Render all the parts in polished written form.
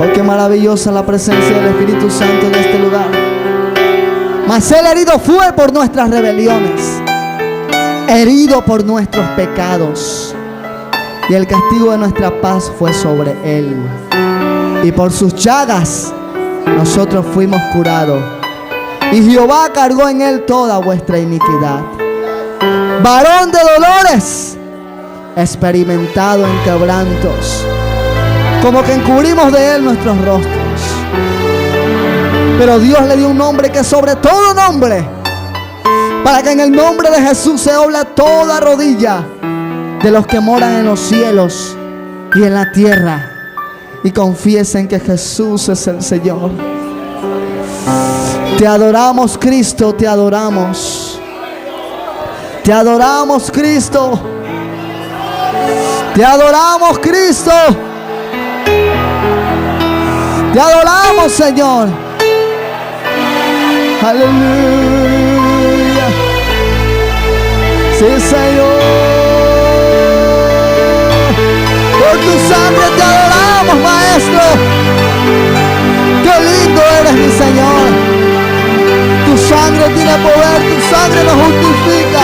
Oh, qué maravillosa la presencia del Espíritu Santo en este lugar. Mas Él herido fue por nuestras rebeliones, herido por nuestros pecados, y el castigo de nuestra paz fue sobre Él. Y por sus llagas nosotros fuimos curados. Y Jehová cargó en Él toda vuestra iniquidad. Varón de dolores, experimentado en quebrantos, como que encubrimos de Él nuestros rostros. Pero Dios le dio un nombre que es sobre todo nombre, para que en el nombre de Jesús se dobla toda rodilla de los que moran en los cielos y en la tierra, y confiesen que Jesús es el Señor. Te adoramos, Cristo, te adoramos. Te adoramos, Cristo. Te adoramos, Cristo. Te adoramos, Señor. Aleluya. Sí, Señor. Por tu sangre te adoramos, Maestro. Qué lindo eres, mi Señor. Tu sangre tiene poder, tu sangre nos justifica.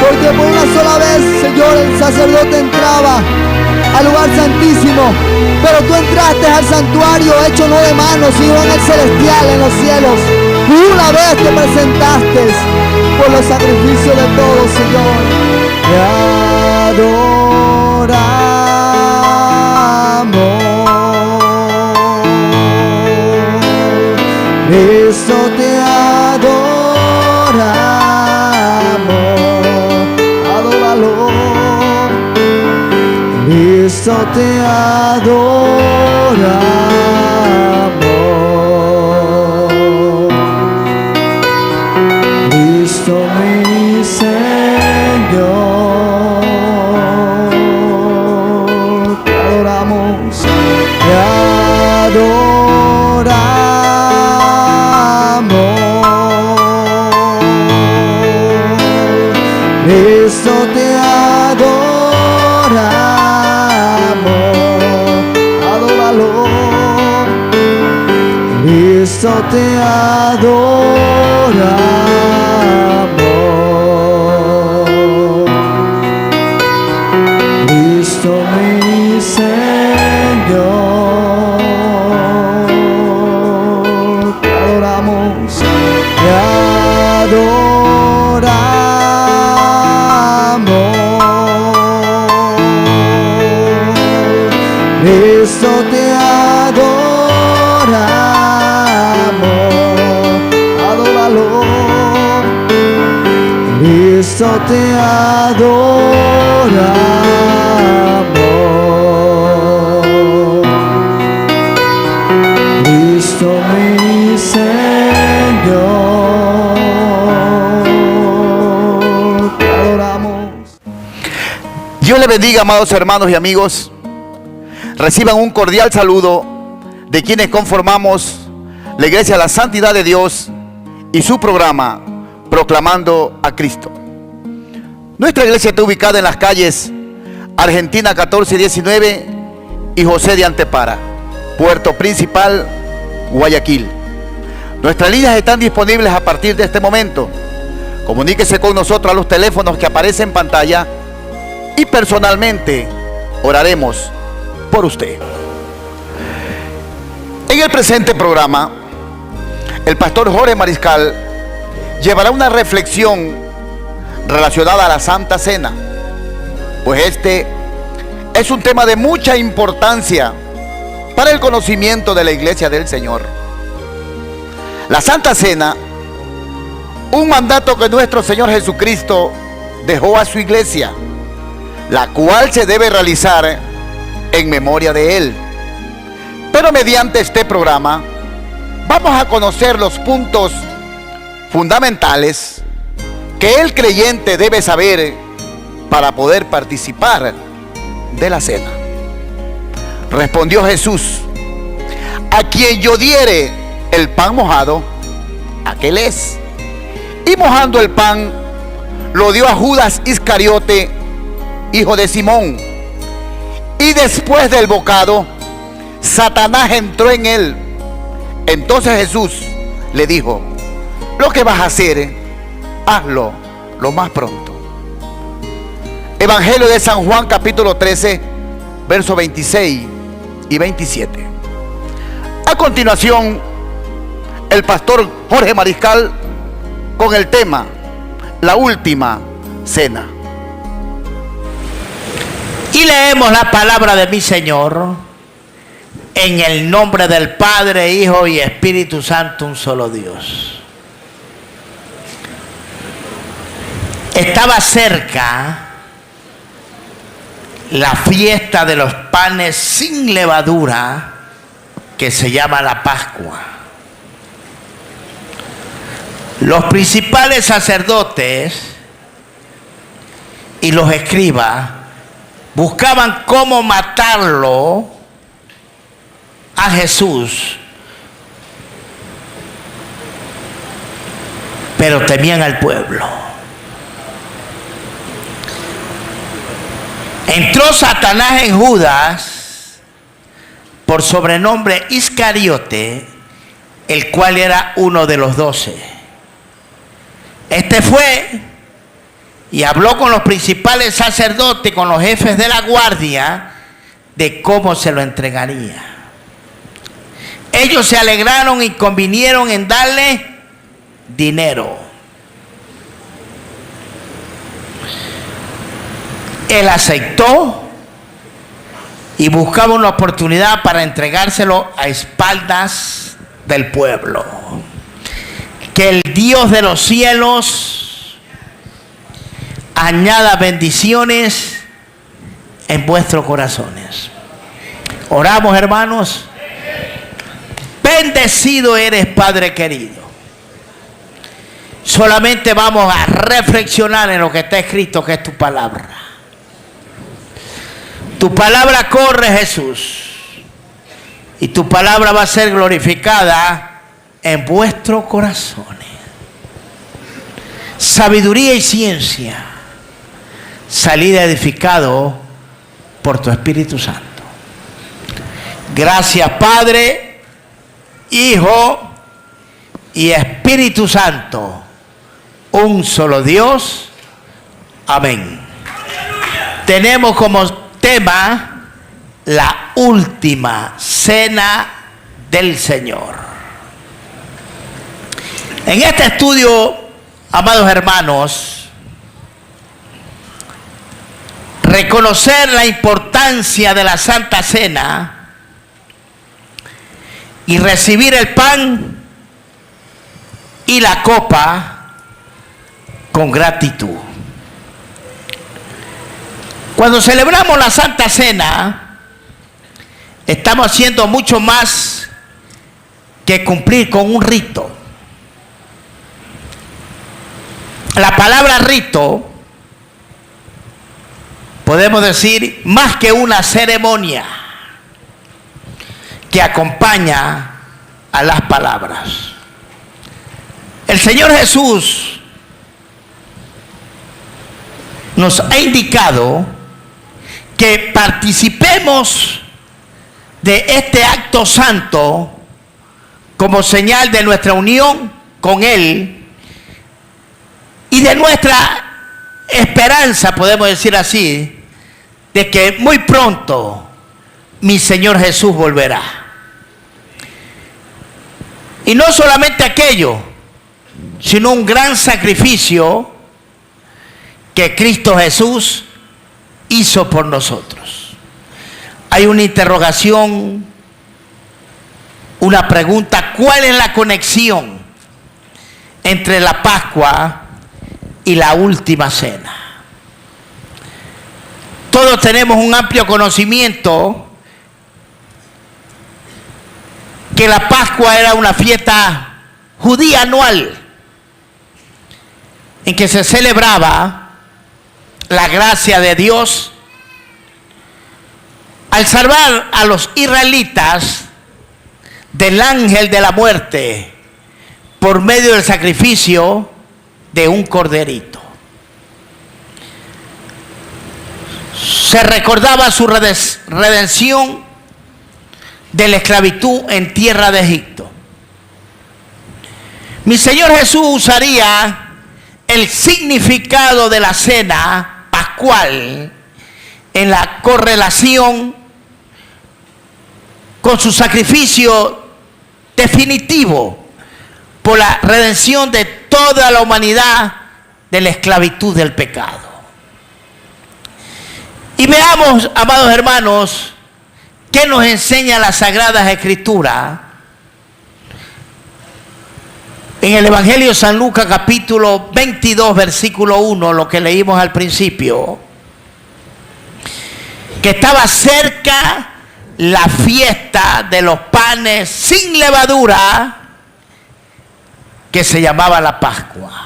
Porque por una sola vez, Señor, el sacerdote entraba al lugar santísimo, pero tú entraste al santuario hecho no de manos, sino en el celestial, en los cielos. Y una vez te presentaste por los sacrificios de todos, Señor. Te adoramos, Cristo, te adoramos. Adóralo. Cristo, te adoramos. Cristo, mi Señor, te adoramos, te adoramos. Cristo, te adoramos. Cristo, te adoramos. Cristo, mi Señor, te adoramos, te adoramos. Cristo, te adoramos. Adóralo. Cristo, te adoramos. Cristo, mi Señor, te adoramos. Dios le bendiga, amados hermanos y amigos. Reciban un cordial saludo de quienes conformamos la Iglesia La Santidad de Dios y su programa Proclamando a Cristo. Nuestra iglesia está ubicada en las calles Argentina 1419 y José de Antepara, Puerto Principal, Guayaquil. Nuestras líneas están disponibles a partir de este momento. Comuníquese con nosotros a los teléfonos que aparecen en pantalla y personalmente oraremos por usted. En el presente programa, el pastor Jorge Mariscal llevará una reflexión relacionada a la Santa Cena, pues este es un tema de mucha importancia para el conocimiento de la Iglesia del Señor. La Santa Cena, un mandato que nuestro Señor Jesucristo dejó a su iglesia, la cual se debe realizar en memoria de Él. Pero mediante este programa vamos a conocer los puntos fundamentales que el creyente debe saber para poder participar de la cena. Respondió Jesús: a quien yo diere el pan mojado, aquel es. Y mojando el pan, lo dio a Judas Iscariote, hijo de Simón. Y después del bocado, Satanás entró en él. Entonces Jesús le dijo: lo que vas a hacer, hazlo lo más pronto. Evangelio de San Juan, capítulo 13, versos 26 y 27. A continuación, el pastor Jorge Mariscal con el tema La Última Cena. Y leemos la palabra de mi Señor en el nombre del Padre, Hijo y Espíritu Santo, un solo Dios. Estaba cerca la fiesta de los panes sin levadura, que se llama la Pascua. Los principales sacerdotes y los escribas buscaban cómo matarlo a Jesús, pero temían al pueblo. Entró Satanás en Judas, por sobrenombre Iscariote, el cual era uno de los 12. Este fue y habló con los principales sacerdotes, con los jefes de la guardia, de cómo se lo entregaría. Ellos se alegraron y convinieron en darle dinero. Él aceptó y buscaba una oportunidad para entregárselo a espaldas del pueblo. Que el Dios de los cielos añada bendiciones en vuestros corazones. Oramos, hermanos. Bendecido eres, Padre querido. Solamente vamos a reflexionar en lo que está escrito, que es tu palabra. Tu palabra corre, Jesús, y tu palabra va a ser glorificada en vuestros corazones. Sabiduría y ciencia, salida edificado por tu Espíritu Santo. Gracias, Padre, Hijo y Espíritu Santo, un solo Dios. Amén. Tenemos como tema la última cena del Señor. En este estudio, amados hermanos, reconocer la importancia de la Santa Cena y recibir el pan y la copa con gratitud. Cuando celebramos la Santa Cena, estamos haciendo mucho más que cumplir con un rito. La palabra rito, podemos decir, más que una ceremonia que acompaña a las palabras. El Señor Jesús nos ha indicado que participemos de este acto santo como señal de nuestra unión con Él y de nuestra esperanza, podemos decir así, de que muy pronto mi Señor Jesús volverá. Y no solamente aquello, sino un gran sacrificio que Cristo Jesús hizo por nosotros. Hay una interrogación, una pregunta: ¿cuál es la conexión entre la Pascua y la última cena? Todos tenemos un amplio conocimiento que la Pascua era una fiesta judía anual en que se celebraba la gracia de Dios al salvar a los israelitas del ángel de la muerte por medio del sacrificio de un corderito. Se recordaba su redención de la esclavitud en tierra de Egipto. Mi Señor Jesús usaría el significado de la cena pascual en la correlación con su sacrificio definitivo por la redención de toda la humanidad de la esclavitud del pecado. Y veamos, amados hermanos, qué nos enseña las Sagradas Escrituras en el Evangelio de San Lucas, capítulo 22, versículo 1, lo que leímos al principio, que estaba cerca la fiesta de los panes sin levadura, que se llamaba la Pascua.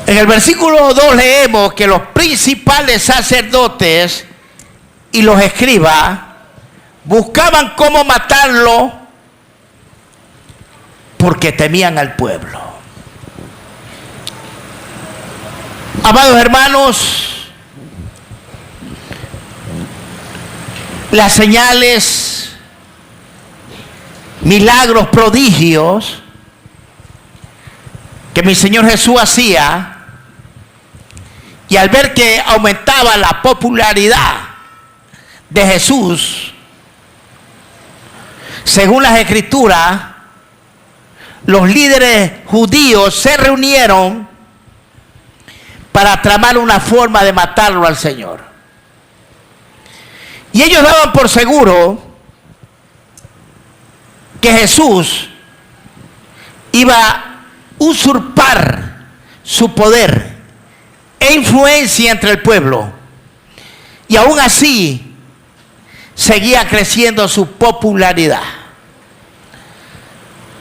En el versículo 2 leemos que los principales sacerdotes y los escribas buscaban cómo matarlo porque temían al pueblo. Amados hermanos, las señales, milagros, prodigios que mi Señor Jesús hacía, y al ver que aumentaba la popularidad de Jesús, según las Escrituras, los líderes judíos se reunieron para tramar una forma de matarlo al Señor. Y ellos daban por seguro que Jesús iba a usurpar su poder e influencia entre el pueblo, y aún así seguía creciendo su popularidad.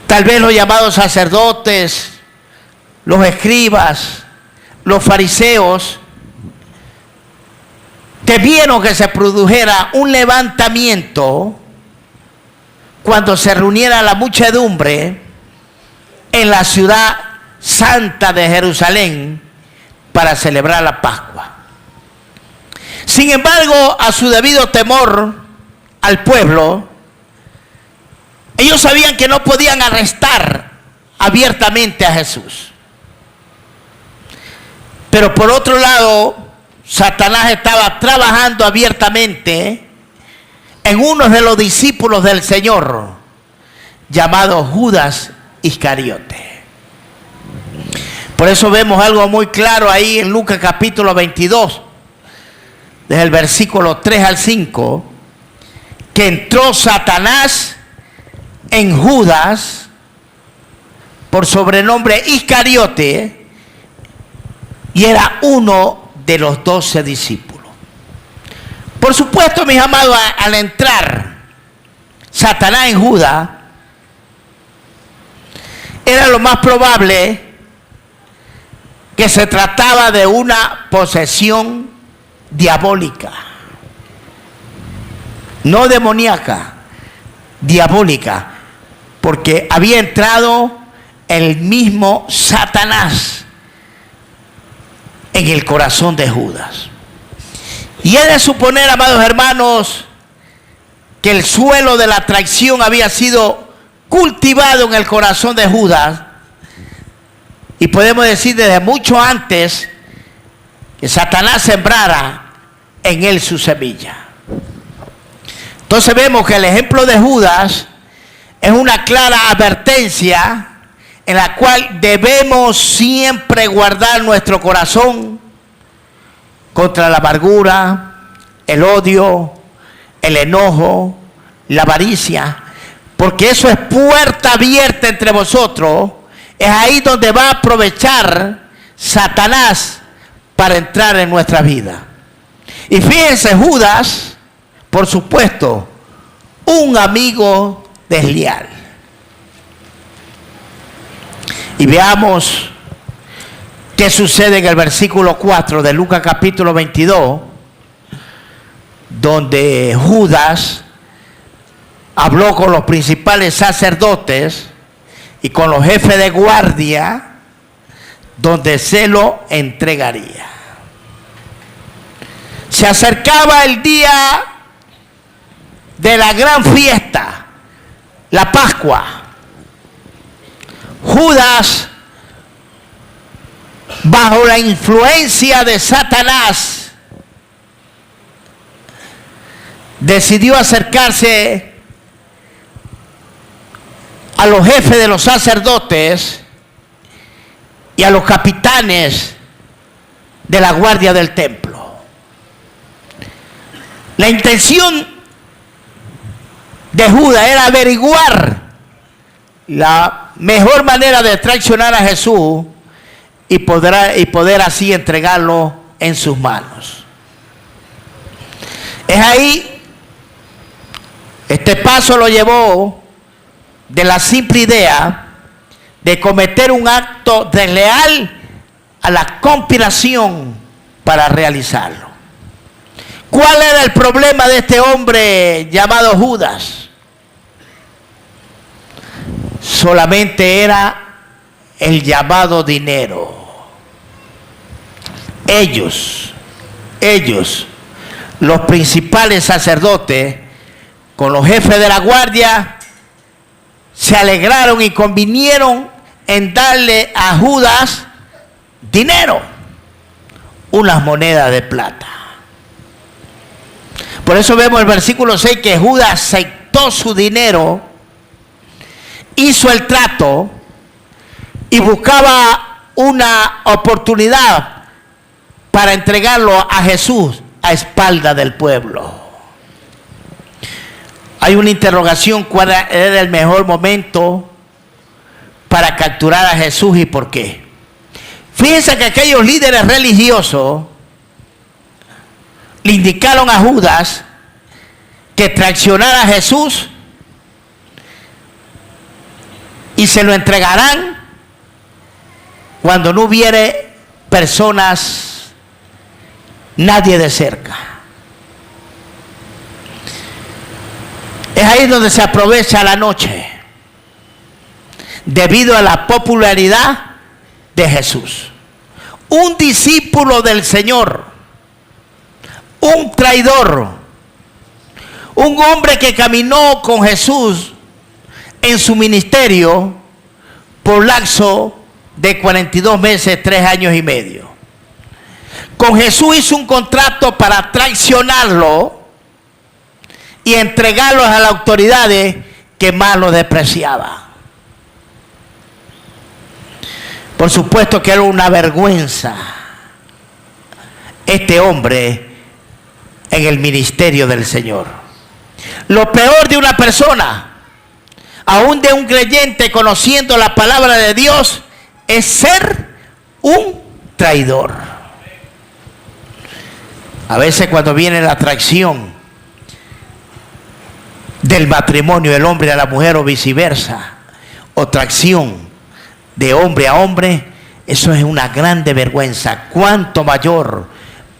Tal vez los llamados sacerdotes, los escribas, los fariseos temieron que se produjera un levantamiento cuando se reuniera la muchedumbre en la ciudad santa de Jerusalén para celebrar la Pascua. Sin embargo, a su debido temor al pueblo, ellos sabían que no podían arrestar abiertamente a Jesús. Pero por otro lado, Satanás estaba trabajando abiertamente en uno de los discípulos del Señor, llamado Judas Iscariote. Por eso vemos algo muy claro ahí en Lucas capítulo 22, desde el versículo 3 al 5, que entró Satanás en Judas, por sobrenombre Iscariote, y era uno de los 12 discípulos. Por supuesto, mis amados, al entrar Satanás en Judas, era lo más probable que se trataba de una posesión diabólica, no demoníaca, diabólica, porque había entrado el mismo Satanás en el corazón de Judas. Y he de suponer, amados hermanos, que el suelo de la traición había sido cultivado en el corazón de Judas, y podemos decir desde mucho antes que Satanás sembrara en él su semilla. Entonces vemos que el ejemplo de Judas es una clara advertencia en la cual debemos siempre guardar nuestro corazón contra la amargura, el odio, el enojo, la avaricia, porque eso es puerta abierta entre vosotros. Es ahí donde va a aprovechar Satanás para entrar en nuestra vida. Y fíjense, Judas, por supuesto, un amigo desleal. Y veamos qué sucede en el versículo 4 de Lucas capítulo 22, donde Judas habló con los principales sacerdotes y con los jefes de guardia, donde se lo entregaría. Se acercaba el día de la gran fiesta, la Pascua, Judas, bajo la influencia de Satanás, decidió acercarse a los jefes de los sacerdotes y a los capitanes de la guardia del templo. La intención de Judas era averiguar la mejor manera de traicionar a Jesús y poder así entregarlo en sus manos. Es ahí, este paso lo llevó de la simple idea de cometer un acto desleal a la conspiración para realizarlo. ¿Cuál era el problema de este hombre llamado Judas? Solamente era el llamado dinero. Ellos, los principales sacerdotes, con los jefes de la guardia, se alegraron y convinieron en darle a Judas dinero, unas monedas de plata. Por eso vemos el versículo 6 que Judas aceptó su dinero, hizo el trato y buscaba una oportunidad para entregarlo a Jesús a espaldas del pueblo. Hay una interrogación: ¿cuál era el mejor momento para capturar a Jesús y por qué? Fíjense que aquellos líderes religiosos le indicaron a Judas que traicionara a Jesús y se lo entregarán cuando no hubiere personas, nadie de cerca. Es ahí donde se aprovecha la noche, debido a la popularidad de Jesús. Un discípulo del Señor, un traidor, un hombre que caminó con Jesús en su ministerio por lapso de 42 meses, 3 años y medio. Con Jesús hizo un contrato para traicionarlo y entregarlos a las autoridades que más lo despreciaban. Por supuesto que era una vergüenza este hombre en el ministerio del Señor. Lo peor de una persona, aún de un creyente conociendo la palabra de Dios, es ser un traidor. A veces cuando viene la atracción del matrimonio, el hombre a la mujer o viceversa, o tracción de hombre a hombre, eso es una grande vergüenza. Cuánto mayor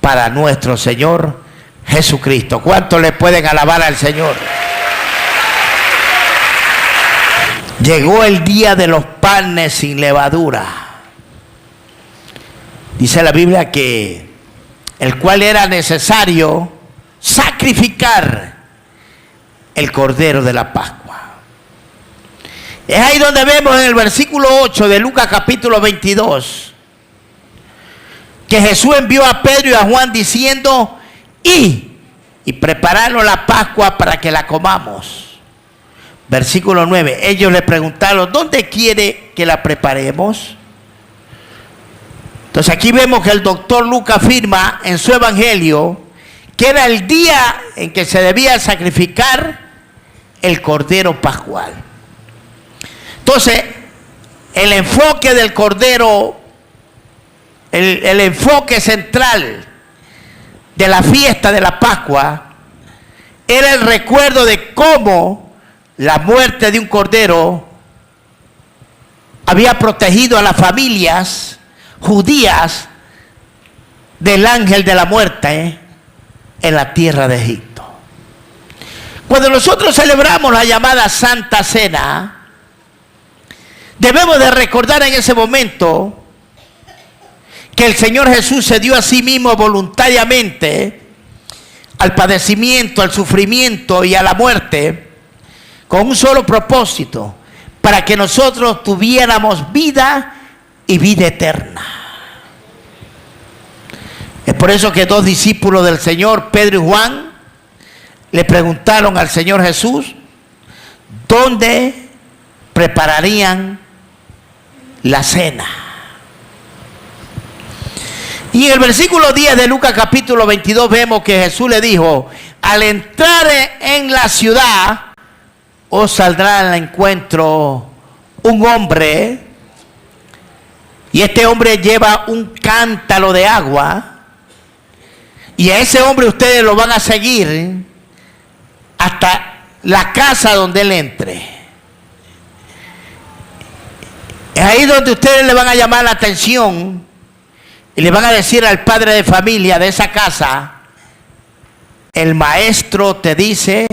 para nuestro Señor Jesucristo. ¿Cuánto le pueden alabar al Señor? Llegó el día de los panes sin levadura. Dice la Biblia que el cual era necesario sacrificar el cordero de la Pascua. Es ahí donde vemos en el versículo 8 de Lucas capítulo 22 que Jesús envió a Pedro y a Juan diciendo: y prepararon la Pascua para que la comamos. Versículo 9. Ellos le preguntaron: ¿dónde quiere que la preparemos? Entonces aquí vemos que el doctor Lucas afirma en su evangelio que era el día en que se debía sacrificar el cordero pascual. Entonces, el enfoque del cordero, el enfoque central de la fiesta de la Pascua era el recuerdo de cómo la muerte de un cordero había protegido a las familias judías del ángel de la muerte en la tierra de Egipto. Cuando nosotros celebramos la llamada Santa Cena, debemos de recordar en ese momento que el Señor Jesús se dio a sí mismo voluntariamente al padecimiento, al sufrimiento y a la muerte con un solo propósito, para que nosotros tuviéramos vida y vida eterna. Es por eso que dos discípulos del Señor, Pedro y Juan, le preguntaron al Señor Jesús dónde prepararían la cena. Y en el versículo 10 de Lucas capítulo 22 vemos que Jesús le dijo: al entrar en la ciudad os saldrá al encuentro un hombre, y este hombre lleva un cántaro de agua, y a ese hombre ustedes lo van a seguir hasta la casa donde él entre. Es ahí donde ustedes le van a llamar la atención y le van a decir al padre de familia de esa casa: el maestro te dice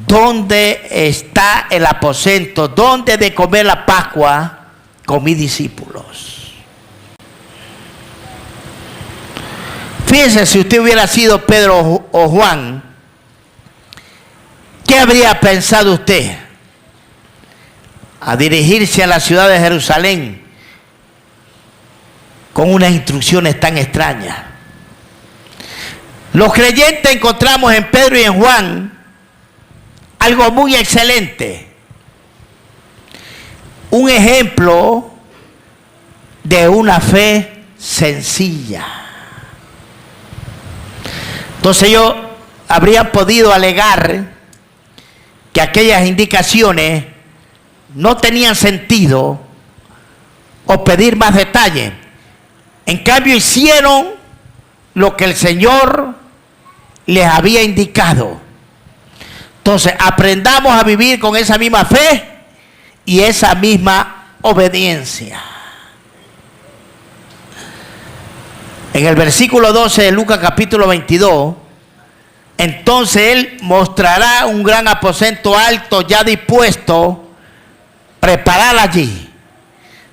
dónde está el aposento, dónde de comer la Pascua con mis discípulos. Fíjense, si usted hubiera sido Pedro o Juan, ¿qué habría pensado usted a dirigirse a la ciudad de Jerusalén con unas instrucciones tan extrañas? Los creyentes encontramos en Pedro y en Juan algo muy excelente, un ejemplo de una fe sencilla. Entonces ellos habrían podido alegar que aquellas indicaciones no tenían sentido o pedir más detalle. En cambio hicieron lo que el Señor les había indicado. Entonces aprendamos a vivir con esa misma fe y esa misma obediencia. En el versículo 12 de Lucas capítulo 22, entonces él mostrará un gran aposento alto ya dispuesto, preparar allí.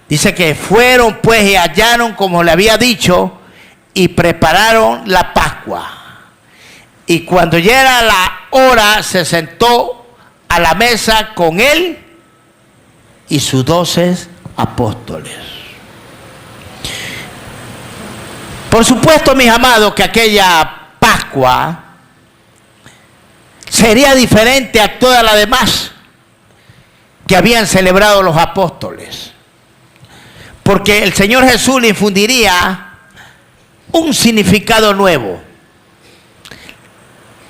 Dice que fueron pues y hallaron como le había dicho y prepararon la Pascua. Y cuando ya era la hora, se sentó a la mesa con él y sus 12 apóstoles. Por supuesto, mis amados, que aquella Pascua sería diferente a toda la demás que habían celebrado los apóstoles, porque el Señor Jesús le infundiría un significado nuevo.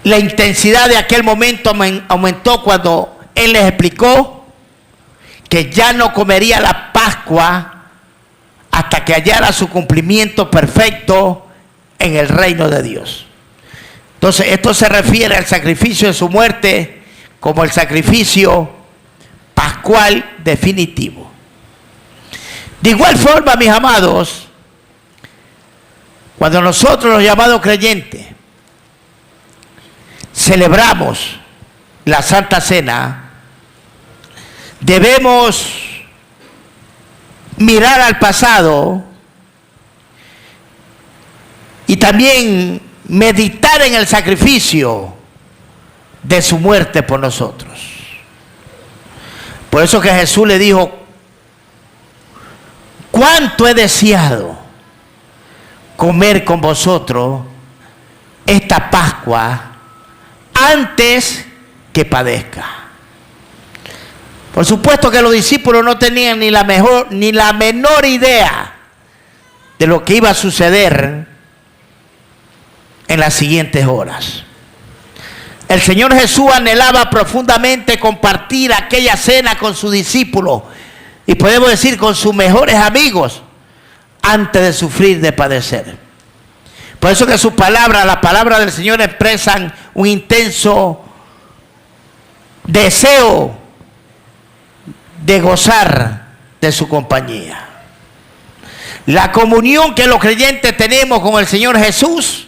La intensidad de aquel momento aumentó cuando Él les explicó que ya no comería la Pascua hasta que hallara su cumplimiento perfecto en el reino de Dios. Entonces esto se refiere al sacrificio de su muerte como el sacrificio pascual definitivo. De igual forma, mis amados, cuando nosotros los llamados creyentes celebramos la Santa Cena, debemos mirar al pasado y también meditar en el sacrificio de su muerte por nosotros. Por eso que Jesús le dijo: cuánto he deseado comer con vosotros esta Pascua antes que padezca. Por supuesto que los discípulos no tenían ni la menor idea de lo que iba a suceder en las siguientes horas. El Señor Jesús anhelaba profundamente compartir aquella cena con sus discípulos, y podemos decir con sus mejores amigos, antes de sufrir, de padecer. Por eso que sus palabras, la palabra del Señor, expresan un intenso deseo de gozar de su compañía. La comunión que los creyentes tenemos con el Señor Jesús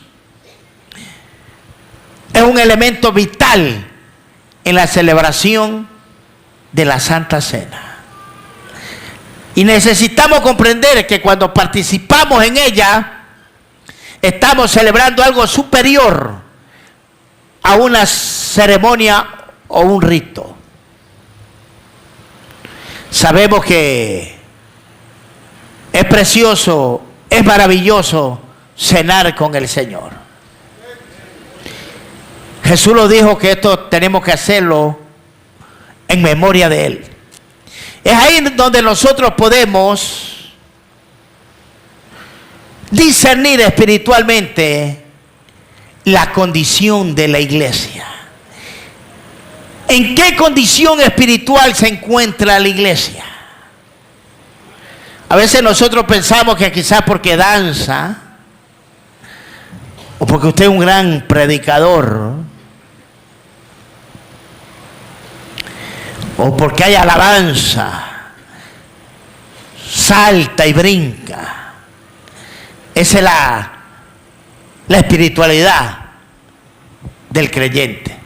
es un elemento vital en la celebración de la Santa Cena. Y necesitamos comprender que cuando participamos en ella, estamos celebrando algo superior a una ceremonia o un rito. Sabemos que es precioso, es maravilloso cenar con el Señor. Jesús lo dijo que esto tenemos que hacerlo en memoria de Él. Es ahí donde nosotros podemos discernir espiritualmente la condición de la iglesia. ¿En qué condición espiritual se encuentra la iglesia? A veces nosotros pensamos que quizás porque danza, o porque usted es un gran predicador, o porque hay alabanza, salta y brinca. Esa es la espiritualidad del creyente.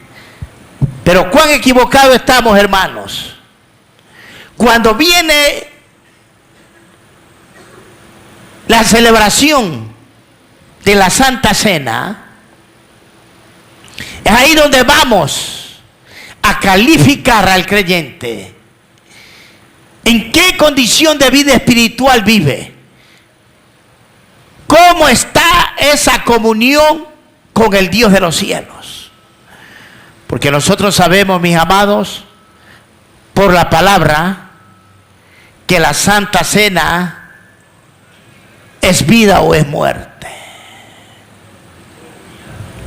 Pero cuán equivocados estamos, hermanos. Cuando viene la celebración de la Santa Cena, es ahí donde vamos a calificar al creyente. ¿En qué condición de vida espiritual vive? ¿Cómo está esa comunión con el Dios de los cielos? Porque nosotros sabemos, mis amados, por la palabra, que la Santa Cena es vida o es muerte.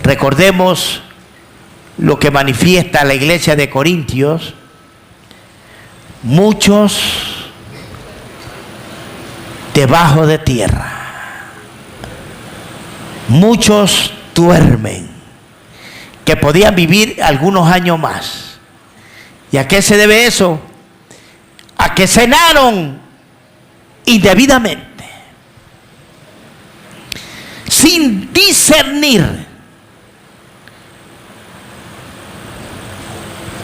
Recordemos lo que manifiesta la iglesia de Corintios. Muchos debajo de tierra, muchos duermen, que podían vivir algunos años más. ¿Y a qué se debe eso? A que cenaron indebidamente, sin discernir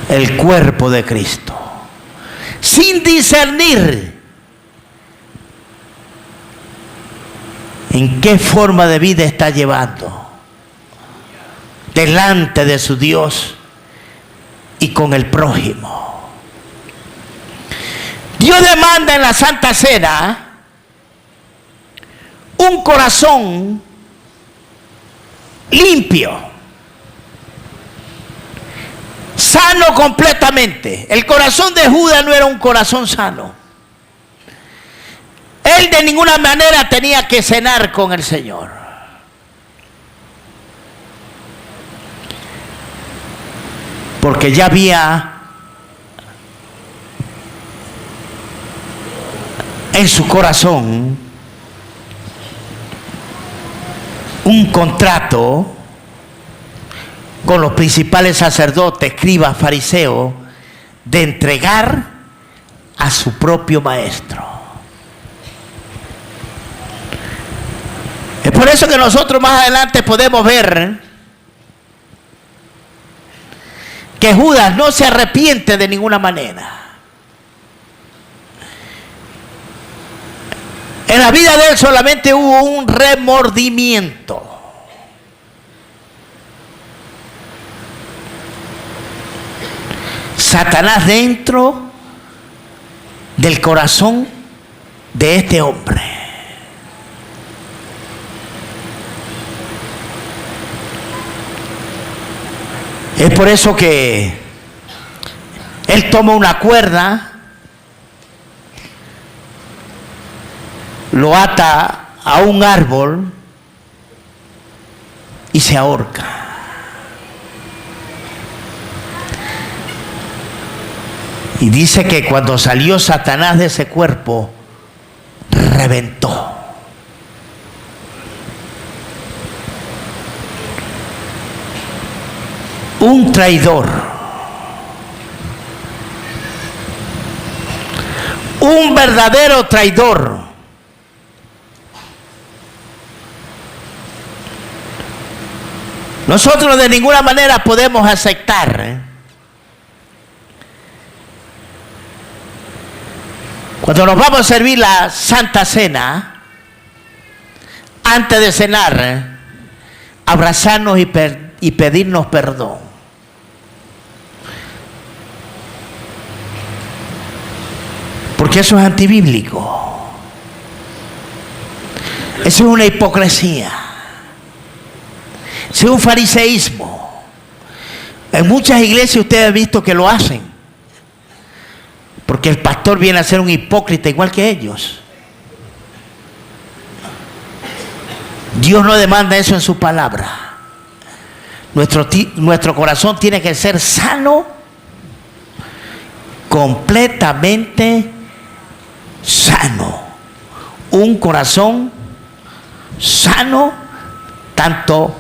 el cuerpo de Cristo, sin discernir en qué forma de vida está llevando delante de su Dios y con el prójimo. Dios demanda en la Santa Cena un corazón limpio, sano completamente. El corazón de Judas no era un corazón sano. Él de ninguna manera tenía que cenar con el Señor. Porque ya había en su corazón un contrato con los principales sacerdotes, escribas, fariseos, de entregar a su propio maestro. Es por eso que nosotros más adelante podemos ver que Judas no se arrepiente de ninguna manera. En la vida de él solamente hubo un remordimiento. Satanás dentro del corazón de este hombre. Es por eso que él toma una cuerda, lo ata a un árbol y se ahorca. Y dice que cuando salió Satanás de ese cuerpo, reventó. Un traidor, un verdadero traidor, nosotros de ninguna manera podemos aceptar cuando nos vamos a servir la Santa Cena, antes de cenar, abrazarnos y y pedirnos perdón. Porque eso es antibíblico. Eso es una hipocresía. Eso es un fariseísmo. En muchas iglesias ustedes han visto que lo hacen. Porque el pastor viene a ser un hipócrita igual que ellos. Dios no demanda eso en su palabra. Nuestro corazón tiene que ser sano, completamente sano. Un corazón sano, tanto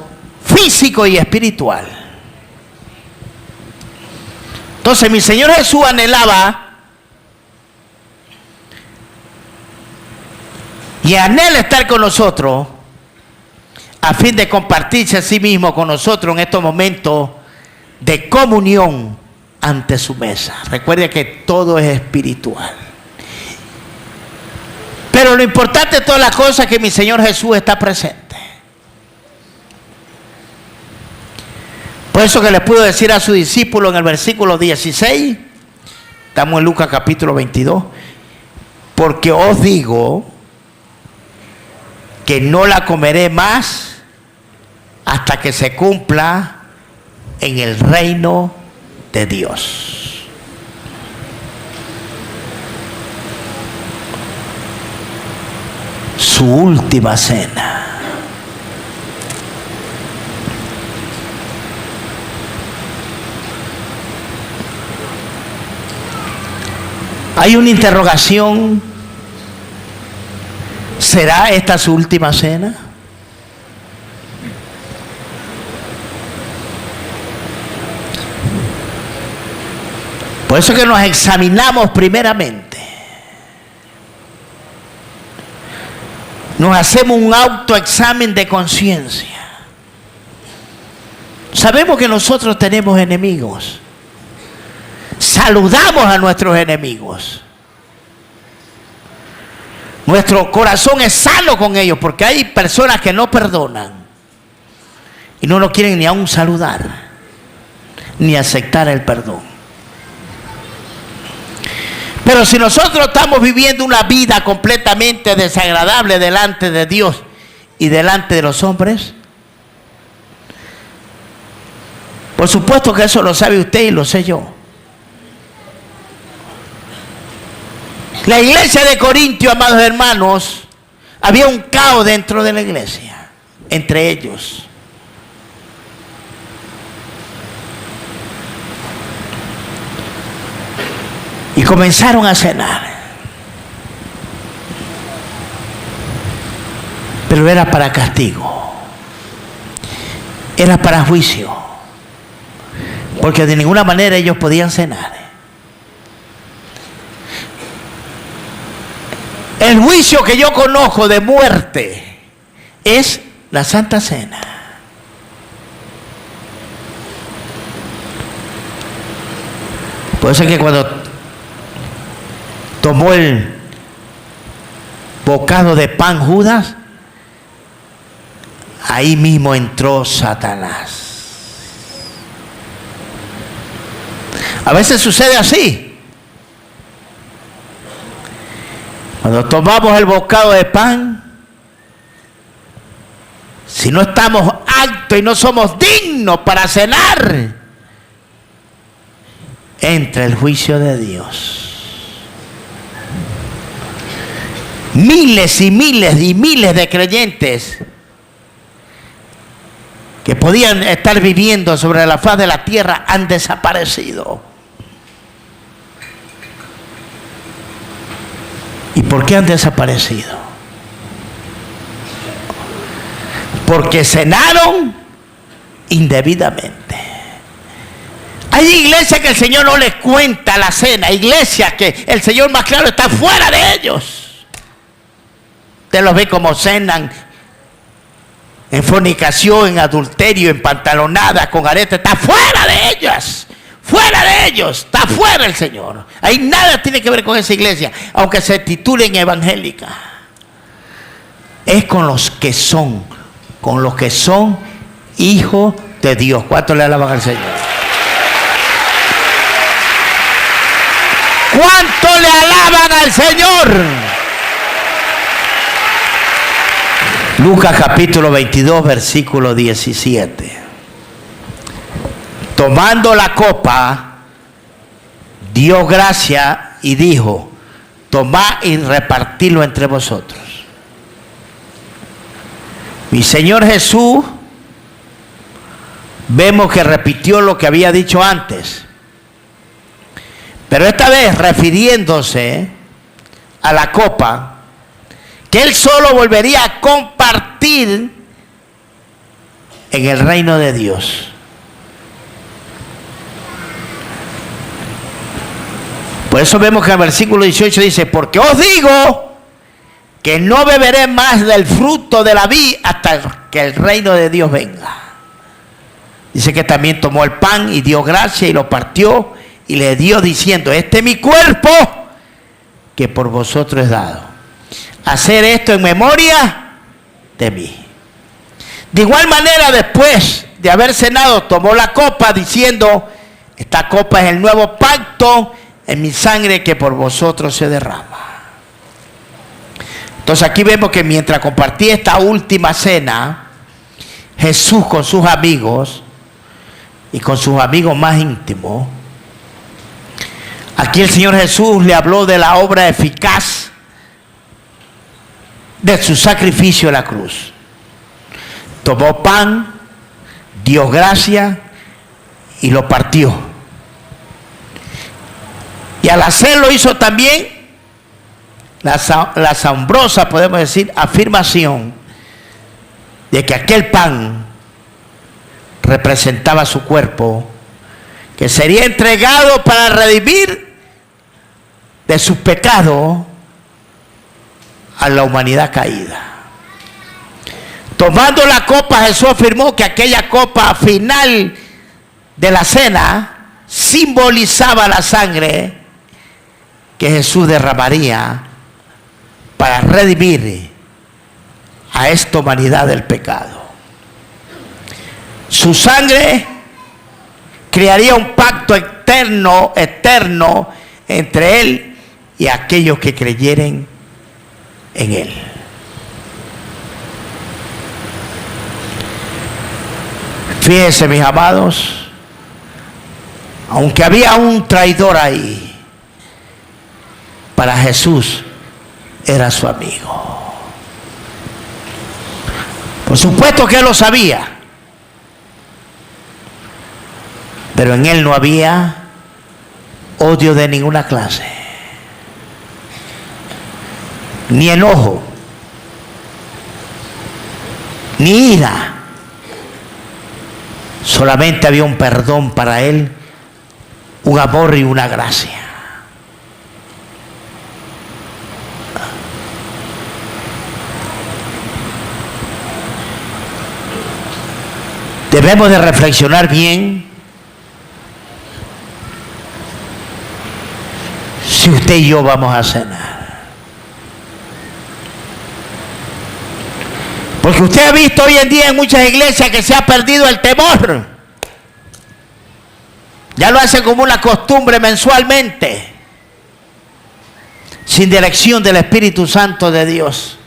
físico y espiritual. Entonces mi Señor Jesús anhelaba y anhela estar con nosotros a fin de compartirse a sí mismo con nosotros en estos momentos de comunión ante su mesa. Recuerde que todo es espiritual. Pero lo importante de todas las cosas es que mi Señor Jesús está presente. Por eso que les puedo decir a sus discípulos en el versículo 16, estamos en Lucas capítulo 22, porque os digo que no la comeré más hasta que se cumpla en el reino de Dios. Su última cena. Hay una interrogación. ¿Será esta su última cena? Por eso que nos examinamos primeramente. Nos hacemos un autoexamen de conciencia. Sabemos que nosotros tenemos enemigos. Saludamos a nuestros enemigos. Nuestro corazón es sano con ellos, porque hay personas que no perdonan y no nos quieren ni aún saludar, ni aceptar el perdón. Pero si nosotros estamos viviendo una vida completamente desagradable delante de Dios y delante de los hombres, por supuesto que eso lo sabe usted y lo sé yo. La iglesia de Corintio, amados hermanos, había un caos dentro de la iglesia, entre ellos. Y comenzaron a cenar. Pero era para castigo. Era para juicio. Porque de ninguna manera ellos podían cenar. El juicio que yo conozco de muerte es la Santa Cena. Por eso es que cuando tomó el bocado de pan Judas, ahí mismo entró Satanás. A veces sucede así. Cuando tomamos el bocado de pan, si no estamos aptos y no somos dignos para cenar, entra el juicio de Dios. Miles y miles y miles de creyentes que podían estar viviendo sobre la faz de la tierra han desaparecido. ¿Y por qué han desaparecido? Porque cenaron indebidamente. Hay iglesias que el Señor no les cuenta la cena, iglesias que el Señor más claro está fuera de ellos. Usted los ve como cenan en fornicación, en adulterio, en pantalonada, con arete, está fuera de ellas. Fuera de ellos, está fuera el Señor. Ahí nada tiene que ver con esa iglesia, aunque se titulen evangélica. Es con los que son hijos de Dios. ¿Cuánto le alaban al Señor? ¿Cuánto le alaban al Señor? Lucas capítulo 22, versículo 17. Tomando la copa, dio gracia y dijo: tomad y repartidlo entre vosotros. Mi Señor Jesús, vemos que repitió lo que había dicho antes, pero esta vez refiriéndose a la copa, que Él solo volvería a compartir en el reino de Dios. Por eso vemos que en el versículo 18 dice: porque os digo que no beberé más del fruto de la vid hasta que el reino de Dios venga. Dice que también tomó el pan y dio gracia y lo partió y le dio diciendo: este es mi cuerpo que por vosotros es dado. Hacer esto en memoria de mí. De igual manera, después de haber cenado, tomó la copa diciendo: esta copa es el nuevo pacto en mi sangre que por vosotros se derrama. Entonces aquí vemos que mientras compartía esta última cena, Jesús con sus amigos y con sus amigos más íntimos, aquí el Señor Jesús le habló de la obra eficaz de su sacrificio en la cruz. Tomó pan, dio gracia y lo partió. Y al hacerlo hizo también la asombrosa, podemos decir, afirmación de que aquel pan representaba su cuerpo, que sería entregado para redimir de sus pecados a la humanidad caída. Tomando la copa, Jesús afirmó que aquella copa final de la cena simbolizaba la sangre que Jesús derramaría para redimir a esta humanidad del pecado. Su sangre crearía un pacto eterno entre Él y aquellos que creyeren en Él. Fíjense, mis amados, aunque había un traidor ahí, para Jesús era su amigo. Por supuesto que Él lo sabía, pero en Él no había odio de ninguna clase, ni enojo, ni ira. Solamente había un perdón para Él, un amor y una gracia. Debemos de reflexionar bien si usted y yo vamos a cenar. Porque usted ha visto hoy en día en muchas iglesias que se ha perdido el temor. Ya lo hacen como una costumbre mensualmente, sin dirección del Espíritu Santo de Dios.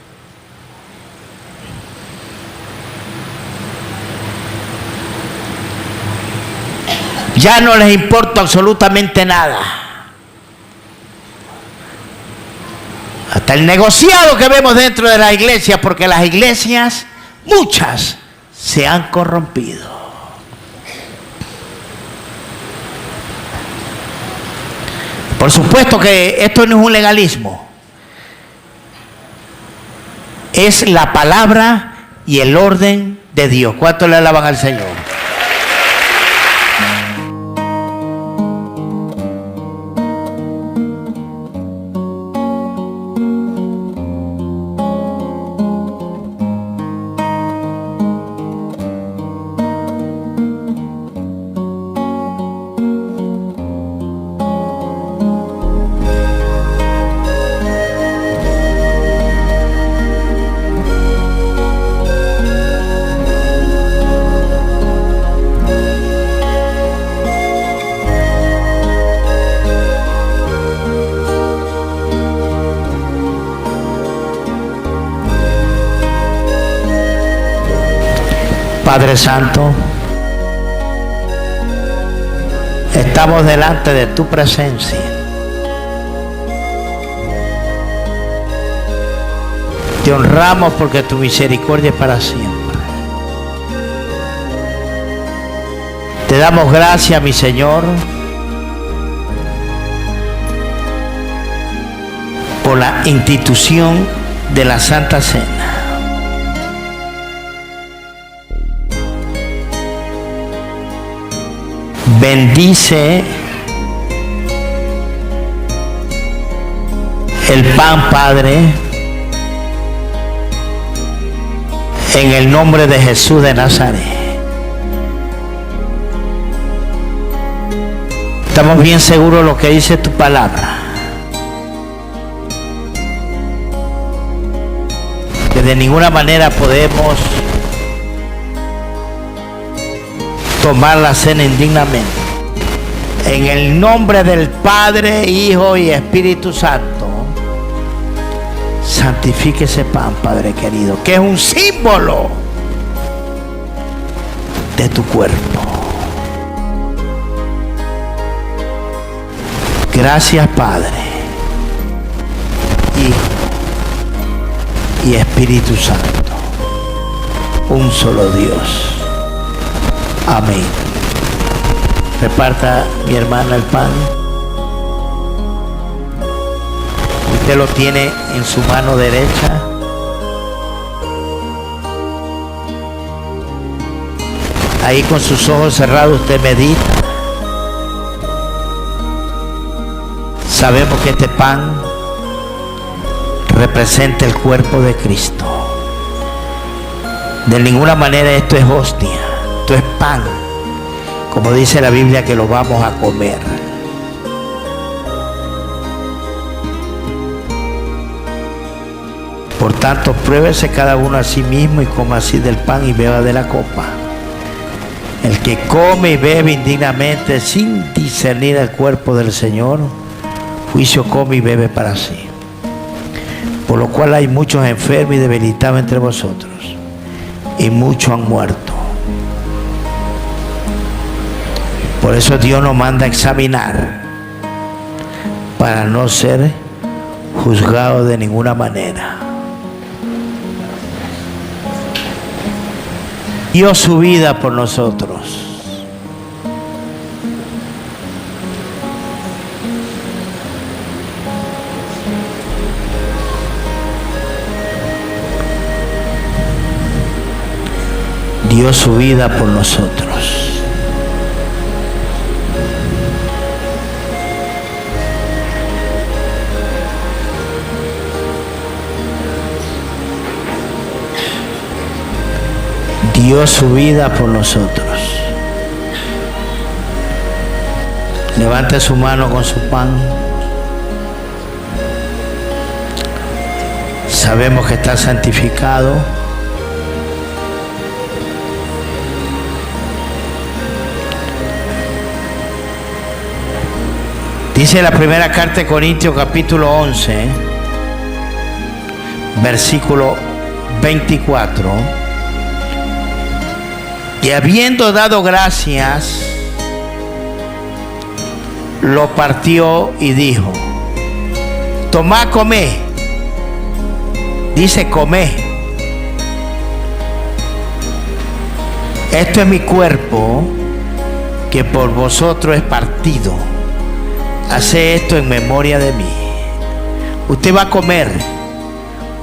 Ya no les importa absolutamente nada. Hasta el negociado que vemos dentro de la iglesia, porque las iglesias, muchas, se han corrompido. Por supuesto que esto no es un legalismo. Es la palabra y el orden de Dios. ¿Cuánto le alaban al Señor? Padre Santo, estamos delante de tu presencia. Te honramos porque tu misericordia es para siempre. Te damos gracias, mi Señor, por la institución de la Santa Cena. Bendice el pan, Padre, en el nombre de Jesús de Nazaret. Estamos bien seguros de lo que dice tu palabra, que de ninguna manera podemos tomar la cena indignamente. En el nombre del Padre, Hijo y Espíritu Santo, santifique ese pan, Padre querido, que es un símbolo de tu cuerpo. Gracias, Padre, Hijo y Espíritu Santo, un solo Dios. Amén. Reparta, mi hermana, el pan. Usted lo tiene en su mano derecha. Ahí con sus ojos cerrados usted medita. Sabemos que este pan representa el cuerpo de Cristo. De ninguna manera esto es hostia. Esto es pan, como dice la Biblia, que lo vamos a comer. Por tanto, pruébese cada uno a sí mismo y coma así del pan y beba de la copa. El que come y bebe indignamente sin discernir el cuerpo del Señor, juicio come y bebe para sí. Por lo cual hay muchos enfermos y debilitados entre vosotros, y muchos han muerto. Por eso Dios nos manda a examinar para no ser juzgado de ninguna manera. Dio su vida por nosotros. Dio su vida por nosotros. Dio su vida por nosotros. Levante su mano con su pan. Sabemos que está santificado. Dice la primera carta de Corintios, capítulo 11, versículo 24. Y habiendo dado gracias, lo partió y dijo: tomad, comed. Dice comed. Esto es mi cuerpo, que por vosotros es partido. Hace esto en memoria de mí. Usted va a comer.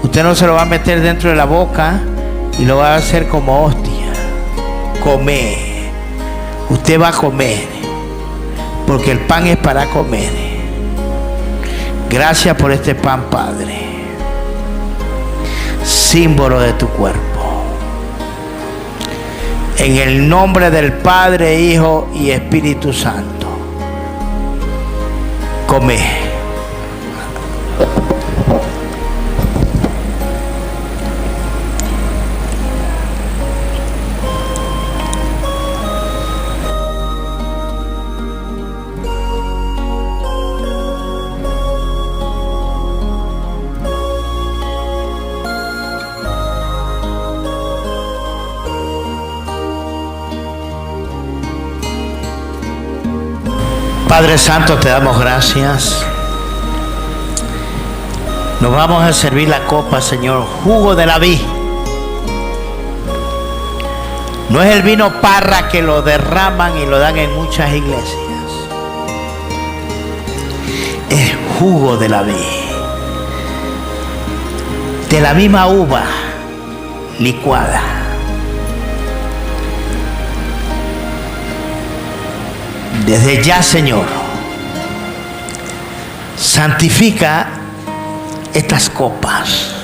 Usted no se lo va a meter dentro de la boca y lo va a hacer como hostia. Comer. Usted va a comer, porque el pan es para comer. Gracias por este pan, Padre, símbolo de tu cuerpo. En el nombre del Padre, Hijo y Espíritu Santo, come. Padre Santo, te damos gracias. Nos vamos a servir la copa, Señor, jugo de la vid. No es el vino parra que lo derraman y lo dan en muchas iglesias. Es jugo de la vid, de la misma uva licuada. Desde ya, Señor, santifica estas copas.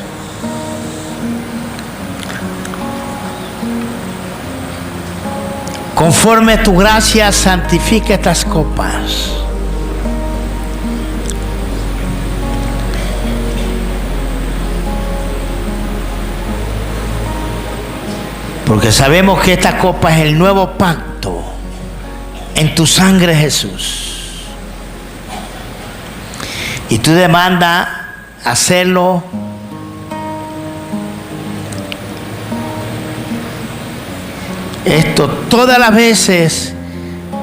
Conforme tu gracia, santifica estas copas. Porque sabemos que esta copa es el nuevo pacto en tu sangre, Jesús. Y tú demandas hacerlo esto todas las veces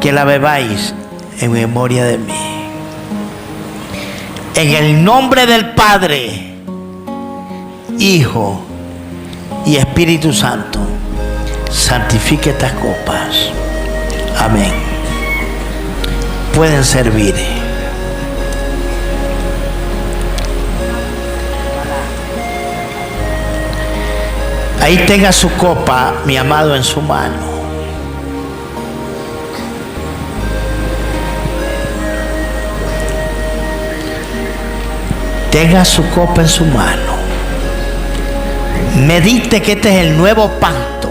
que la bebáis en memoria de mí. En el nombre del Padre, Hijo y Espíritu Santo, santifique estas copas. Amén. Pueden servir. Ahí tenga su copa, mi amado, en su mano. Tenga su copa en su mano. Medite que este es el nuevo pacto.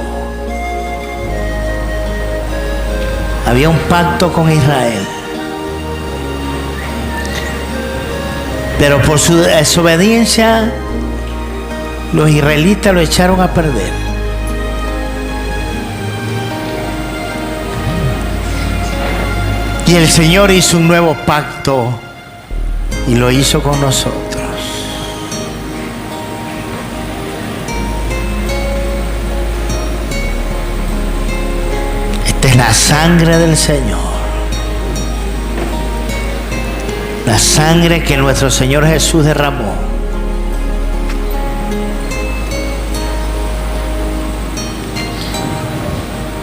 Había un pacto con Israel, pero por su desobediencia los israelitas lo echaron a perder. Y el Señor hizo un nuevo pacto y lo hizo con nosotros. Esta es la sangre del Señor. La sangre que nuestro Señor Jesús derramó.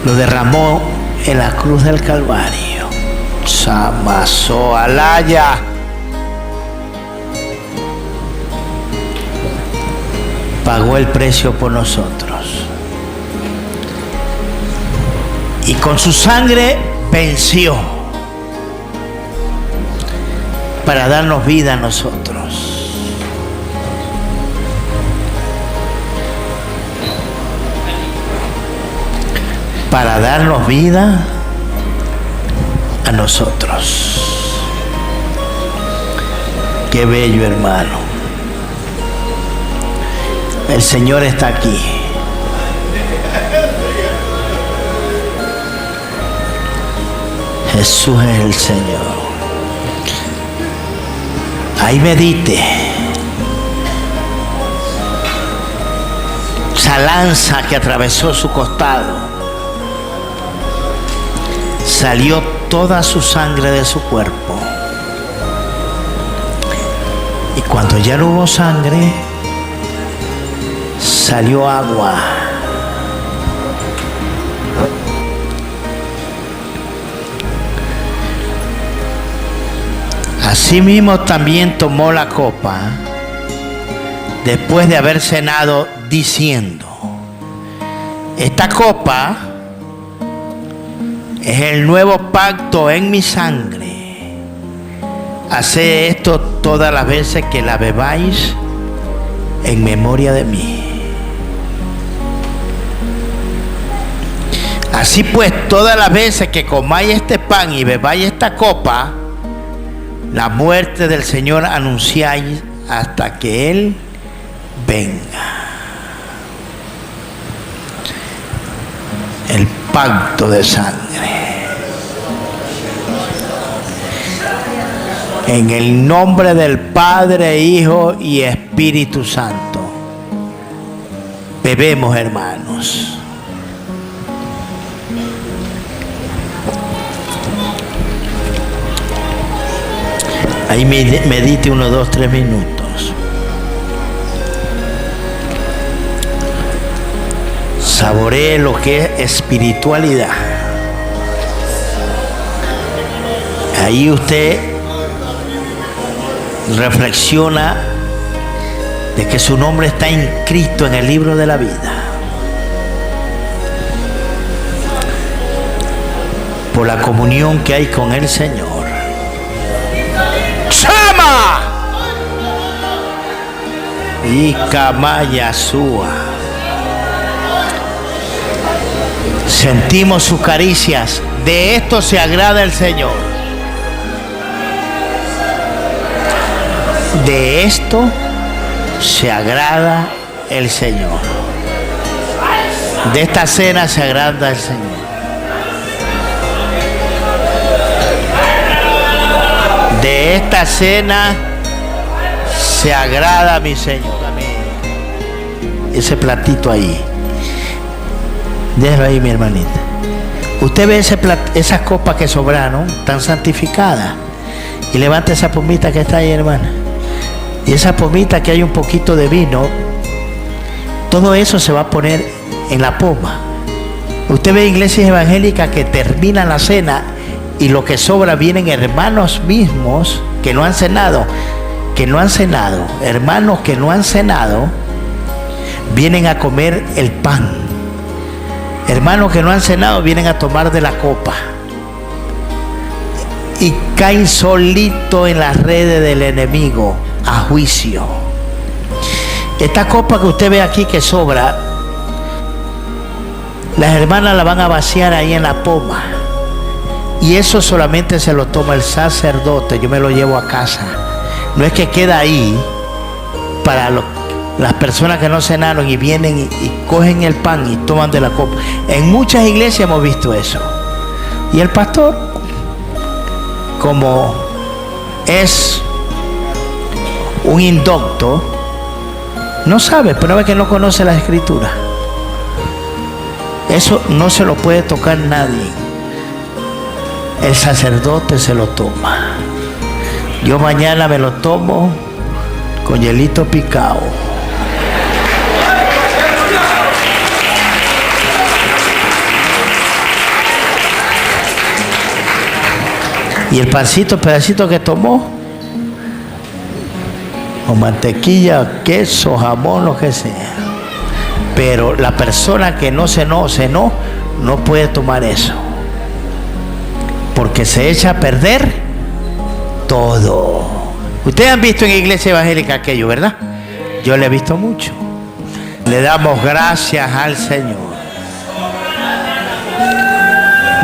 Lo derramó en la cruz del Calvario. Samaso alaya. Pagó el precio por nosotros. Y con su sangre venció para darnos vida a nosotros. Para darnos vida a nosotros. Qué bello, hermano. El Señor está aquí. Jesús es el Señor. Ahí medite. Esa lanza que atravesó su costado. Salió toda su sangre de su cuerpo. Y cuando ya no hubo sangre, salió agua. Asimismo también tomó la copa después de haber cenado, diciendo: esta copa es el nuevo pacto en mi sangre. Haced esto todas las veces que la bebáis en memoria de mí. Así pues, todas las veces que comáis este pan y bebáis esta copa, la muerte del Señor anunciáis hasta que Él venga. El pacto de sangre. En el nombre del Padre, Hijo y Espíritu Santo. Bebemos, hermanos. Ahí medite 1, 2, 3 minutos. Saboree lo que es espiritualidad. Ahí usted reflexiona de que su nombre está inscrito en el libro de la vida. Por la comunión que hay con el Señor. ¡Chama! Y Camayasúa. Sentimos sus caricias. De esto se agrada el Señor. De esto se agrada el Señor. De esta cena se agrada el Señor. De esta cena se agrada mi Señor. Ese platito ahí. Déjalo ahí, mi hermanita. Usted ve esas copas que sobraron, tan santificadas. Y levanta esa pomita que está ahí, hermana. Y esa pomita que hay un poquito de vino, todo eso se va a poner en la poma. Usted ve iglesias evangélicas que terminan la cena y lo que sobra vienen hermanos mismos que no han cenado, hermanos que no han cenado, vienen a comer el pan. Hermanos que no han cenado vienen a tomar de la copa. Y caen solito en las redes del enemigo a juicio. Esta copa que usted ve aquí que sobra, las hermanas la van a vaciar ahí en la poma. Y eso solamente se lo toma el sacerdote. Yo me lo llevo a casa. No es que queda ahí para las personas que no cenaron y vienen y cogen el pan y toman de la copa. En muchas iglesias hemos visto eso. Y el pastor, como es un indocto, no sabe, pero ve que no conoce las escrituras. Eso no se lo puede tocar nadie. El sacerdote se lo toma. Yo mañana me lo tomo con hielito picado. Y el pancito, pedacito que tomó, con mantequilla, queso, jamón, lo que sea. Pero la persona que no cenó, no puede tomar eso. Porque se echa a perder todo. Ustedes han visto en iglesia evangélica aquello, ¿verdad? Yo le he visto mucho. Le damos gracias al Señor.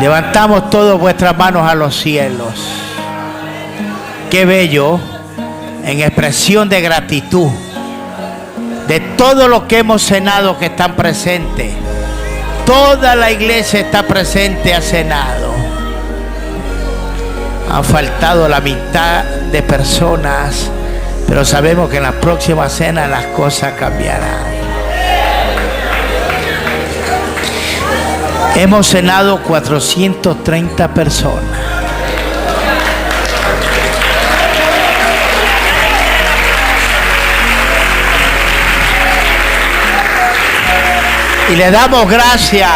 Levantamos todas vuestras manos a los cielos. Qué bello, en expresión de gratitud de todo lo que hemos cenado que están presentes. Toda la iglesia está presente, ha cenado. Han faltado la mitad de personas, pero sabemos que en la próxima cena las cosas cambiarán. Hemos cenado 430 personas. Y le damos gracias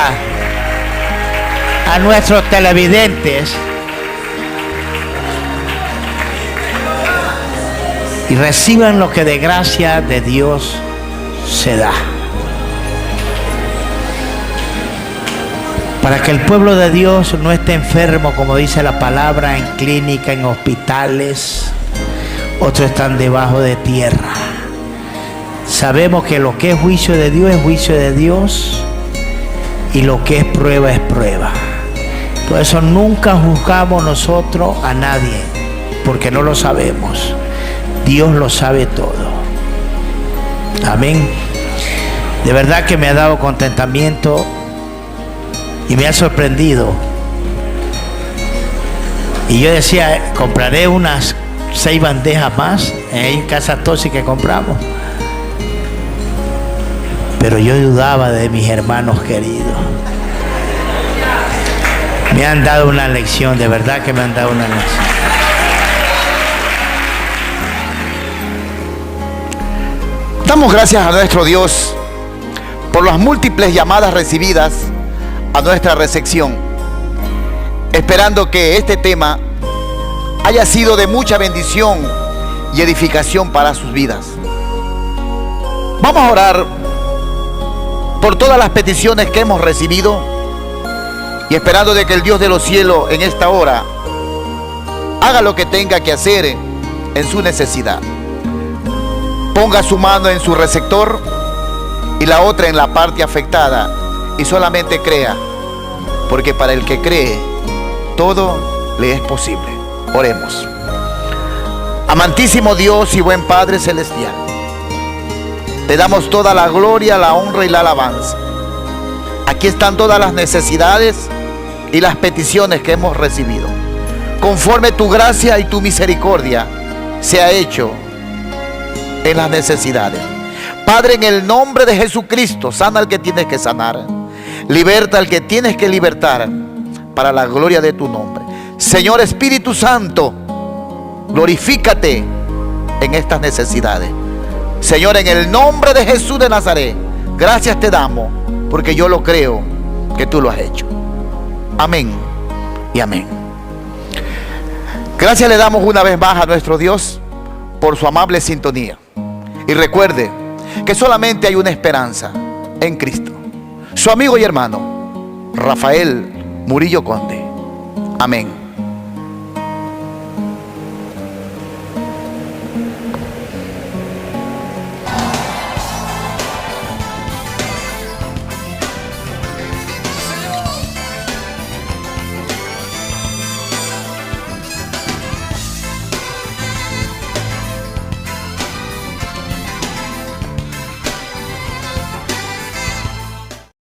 a nuestros televidentes. Y reciban lo que de gracia de Dios se da. Para que el pueblo de Dios no esté enfermo, como dice la palabra, en clínica, en hospitales. Otros están debajo de tierra. Sabemos que lo que es juicio de Dios es juicio de Dios. Y lo que es prueba es prueba. Por eso nunca juzgamos nosotros a nadie. Porque no lo sabemos. Dios lo sabe todo. Amén. De verdad que me ha dado contentamiento y me ha sorprendido. Y yo decía, compraré unas 6 bandejas más en Casa Tosi que compramos. Pero yo dudaba de mis hermanos queridos. Me han dado una lección, de verdad que me han dado una lección. Damos gracias a nuestro Dios por las múltiples llamadas recibidas a nuestra recepción, esperando que este tema haya sido de mucha bendición y edificación para sus vidas. Vamos a orar por todas las peticiones que hemos recibido y esperando de que el Dios de los cielos en esta hora haga lo que tenga que hacer en su necesidad. Ponga su mano en su receptor y la otra en la parte afectada y solamente crea, porque para el que cree todo le es posible. Oremos. Amantísimo Dios y buen Padre celestial, te damos toda la gloria, la honra y la alabanza. Aquí están todas las necesidades y las peticiones que hemos recibido. Conforme tu gracia y tu misericordia se ha hecho en las necesidades. Padre, en el nombre de Jesucristo, sana al que tienes que sanar, liberta al que tienes que libertar, para la gloria de tu nombre. Señor Espíritu Santo, glorifícate en estas necesidades. Señor, en el nombre de Jesús de Nazaret, gracias te damos, porque yo lo creo que tú lo has hecho. Amén y amén. Gracias le damos una vez más a nuestro Dios por su amable sintonía. Y recuerde que solamente hay una esperanza en Cristo. Su amigo y hermano Rafael Murillo Conde. Amén.